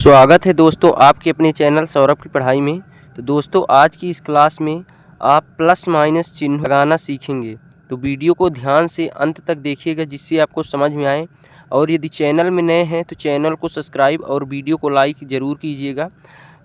स्वागत है दोस्तों आपके अपने चैनल सौरभ की पढ़ाई में। तो दोस्तों आज की इस क्लास में आप प्लस माइनस चिन्ह लगाना सीखेंगे। तो वीडियो को ध्यान से अंत तक देखिएगा जिससे आपको समझ में आए। और यदि चैनल में नए हैं तो चैनल को सब्सक्राइब और वीडियो को लाइक ज़रूर कीजिएगा।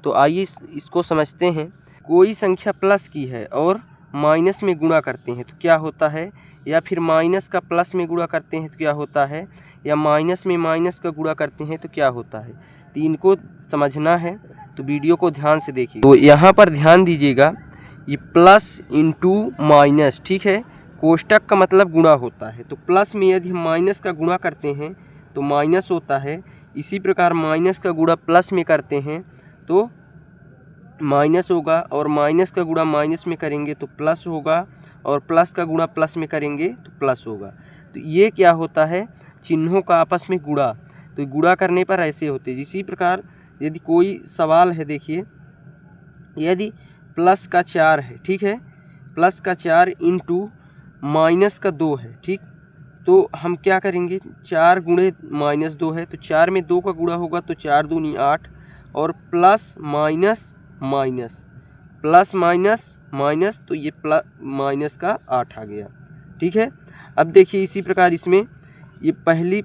तो आइए इसको समझते हैं। कोई संख्या प्लस की है और माइनस में गुणा करते हैं तो क्या होता है, या फिर माइनस का प्लस में गुणा करते हैं तो क्या होता है, या माइनस में माइनस का गुणा करते हैं तो क्या होता है। तो इनको समझना है तो वीडियो को ध्यान से देखिए। तो यहाँ पर ध्यान दीजिएगा, ये प्लस इंटू माइनस, ठीक है। कोष्टक का मतलब गुणा होता है। तो प्लस में यदि हम माइनस का गुणा करते हैं तो माइनस होता है। इसी प्रकार माइनस का गुणा प्लस में करते हैं तो माइनस होगा, और माइनस का गुणा माइनस में करेंगे तो प्लस होगा, और प्लस का गुणा प्लस में करेंगे तो प्लस होगा। तो ये क्या होता है, चिन्हों का आपस में गुणा। तो गुणा करने पर ऐसे होते हैं। इसी प्रकार यदि कोई सवाल है, देखिए यदि प्लस का 4 है, ठीक है, प्लस का 4 इंटू माइनस का 2 है, ठीक। तो हम क्या करेंगे, 4 गुणे माइनस 2 है तो 4 में 2 का गुणा होगा तो 4 दूनी 8, और plus minus minus, plus minus minus, तो ये प्लस माइनस का 8 आ गया, ठीक है। अब देखिए इसी प्रकार इसमें ये पहली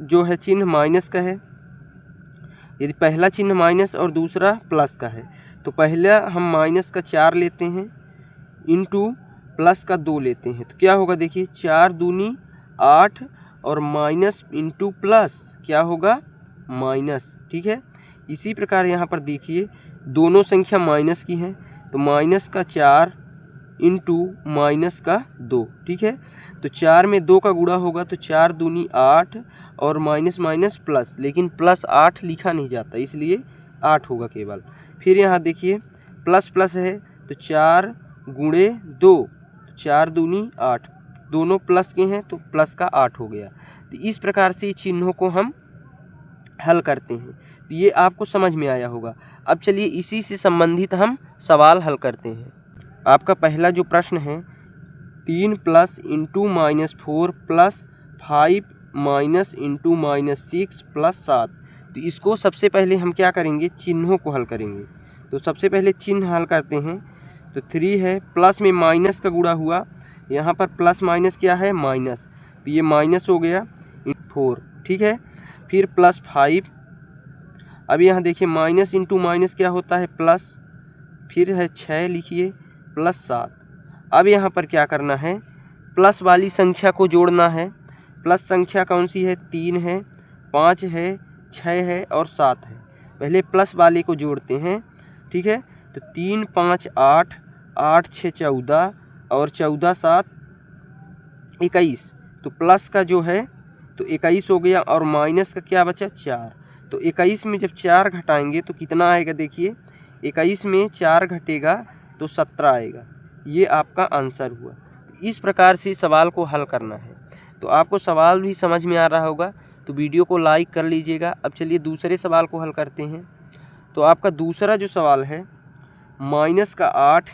जो है चिन्ह माइनस का है। यदि पहला चिन्ह माइनस और दूसरा प्लस का है तो पहला हम माइनस का 4 लेते हैं इंटू प्लस का 2 लेते हैं तो क्या होगा, देखिए 4 दूनी 8, और माइनस इंटू प्लस क्या होगा, माइनस, ठीक है। इसी प्रकार यहाँ पर देखिए दोनों संख्या माइनस की हैं तो माइनस का 4 इंटू माइनस का 2, ठीक है। तो 4 में 2 का गुणा होगा तो 4 दूनी 8, और माइनस माइनस प्लस, लेकिन प्लस 8 लिखा नहीं जाता इसलिए 8 होगा केवल। फिर यहाँ देखिए प्लस प्लस है तो 4 गुणे 2, 4 दूनी 8, दोनों प्लस के हैं तो प्लस का 8 हो गया। तो इस प्रकार से चिन्हों को हम हल करते हैं। तो ये आपको समझ में आया होगा। अब चलिए इसी से संबंधित हम सवाल हल करते हैं। आपका पहला जो प्रश्न है, 3 plus into minus 4 plus 5 minus into minus 6 plus 7। तो इसको सबसे पहले हम क्या करेंगे, चिन्हों को हल करेंगे। तो सबसे पहले चिन्ह हल करते हैं। तो 3 है, प्लस में माइनस का गुणा हुआ, यहाँ पर प्लस माइनस क्या है, माइनस, तो ये माइनस हो गया 4, ठीक है। फिर प्लस 5, अब यहाँ देखिए माइनस इंटू माइनस क्या होता है, प्लस, फिर है 6 लिखिए प्लस 7। अब यहाँ पर क्या करना है, प्लस वाली संख्या को जोड़ना है। प्लस संख्या कौन सी है, 3 है, 5 है, 6 है और 7 है। पहले प्लस वाले को जोड़ते हैं, ठीक है। तो 3 5 8, 8 6 14, और 14 7 21। तो प्लस का जो है तो 21 हो गया, और माइनस का क्या बचा, 4। तो 21 में जब 4 घटाएंगे तो कितना आएगा, देखिए 21 में 4 घटेगा तो 17 आएगा। ये आपका आंसर हुआ। तो इस प्रकार से सवाल को हल करना है। तो आपको सवाल भी समझ में आ रहा होगा तो वीडियो को लाइक कर लीजिएगा। अब चलिए दूसरे सवाल को हल करते हैं। तो आपका दूसरा जो सवाल है, माइनस का 8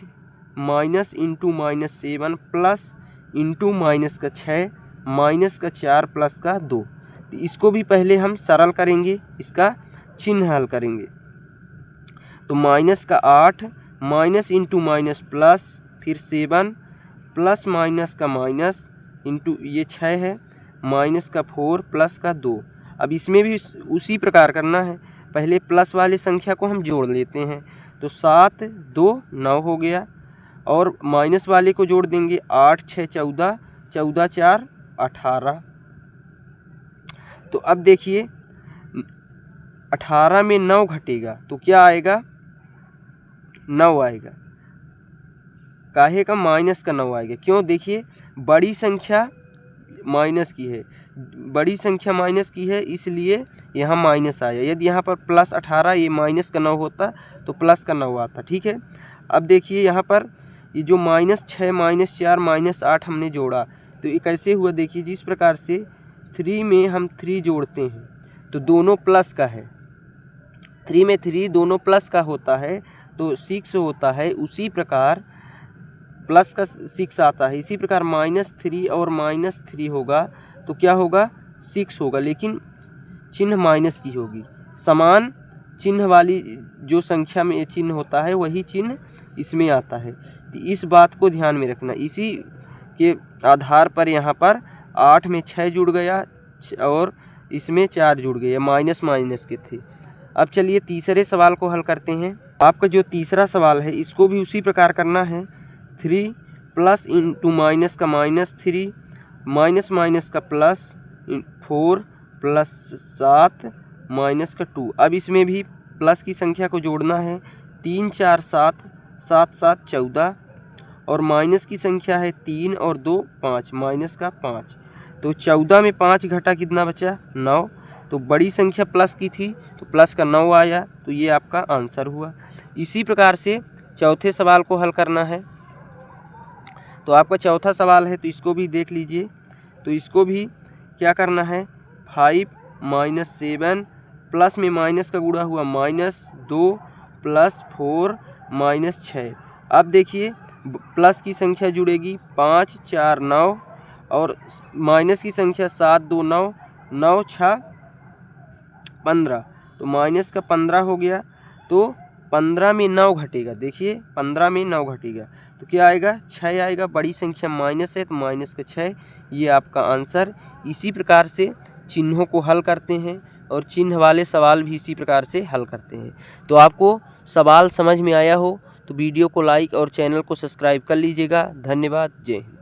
minus into minus 7 plus into minus का 6 माइनस का 4 प्लस का 2। तो इसको भी पहले हम सरल करेंगे, इसका चिन्ह हल करेंगे। तो माइनस का 8 माइनस इंटू माइनस प्लस, फिर 7 प्लस माइनस का माइनस इंटू ये 6 है, माइनस का 4 प्लस का 2। अब इसमें भी उसी प्रकार करना है। पहले प्लस वाली संख्या को हम जोड़ लेते हैं। तो 7 2 9 हो गया, और माइनस वाले को जोड़ देंगे, 8 6 14, 14 4 18। तो अब देखिए 18 में 9 घटेगा तो क्या आएगा, 9 आएगा। काहे का, माइनस का 9 आएगा। क्यों, देखिए बड़ी संख्या माइनस की है, बड़ी संख्या माइनस की है इसलिए यहाँ माइनस आया। यदि यहाँ पर प्लस 18 ये माइनस का 9 होता तो प्लस का 9 आता, ठीक है। अब देखिए यहाँ पर ये जो माइनस 6 माइनस 4 माइनस 8 हमने जोड़ा तो ये कैसे हुआ, देखिए जिस प्रकार से 3 में हम 3 जोड़ते हैं तो दोनों प्लस का है, 3 में 3 दोनों प्लस का होता है तो 6 होता है। उसी प्रकार प्लस का 6 आता है। इसी प्रकार -3 और -3 होगा तो क्या होगा, 6 होगा, लेकिन चिन्ह माइनस की होगी। समान चिन्ह वाली जो संख्या में ये चिन्ह होता है वही चिन्ह इसमें आता है। तो इस बात को ध्यान में रखना। इसी के आधार पर यहाँ पर 8 में 6 जुड़ गया और इसमें 4 जुड़ गया, माइनस माइनस के थे। अब चलिए तीसरे सवाल को हल करते हैं। आपका जो तीसरा सवाल है इसको भी उसी प्रकार करना है। 3 प्लस इंटू माइनस का -3 माइनस माइनस का प्लस 4 प्लस 7 माइनस का 2। अब इसमें भी प्लस की संख्या को जोड़ना है। 3 4 7 7 7 14 और माइनस की संख्या है 3 और 2 5 माइनस का 5। तो 14 में 5 घटा कितना बचा 9। तो बड़ी संख्या प्लस की थी तो प्लस का 9 आया, तो ये आपका आंसर हुआ। इसी प्रकार से चौथे सवाल को हल करना है। तो आपका चौथा सवाल है तो इसको भी देख लीजिए। तो इसको भी क्या करना है, 5 माइनस 7 प्लस में माइनस का गुणा हुआ -2 प्लस 4 माइनस 6। अब देखिए प्लस की संख्या जुड़ेगी 5 4 9 और माइनस की संख्या 7 2 9 9 6 15। तो माइनस का 15 हो गया। तो 15 में 9 घटेगा, देखिए 15 में 9 घटेगा तो क्या आएगा 6 आएगा। बड़ी संख्या माइनस है तो माइनस का 6, ये आपका आंसर। इसी प्रकार से चिन्हों को हल करते हैं और चिन्ह वाले सवाल भी इसी प्रकार से हल करते हैं। तो आपको सवाल समझ में आया हो तो वीडियो को लाइक और चैनल को सब्सक्राइब कर लीजिएगा। धन्यवाद। जय हिंद।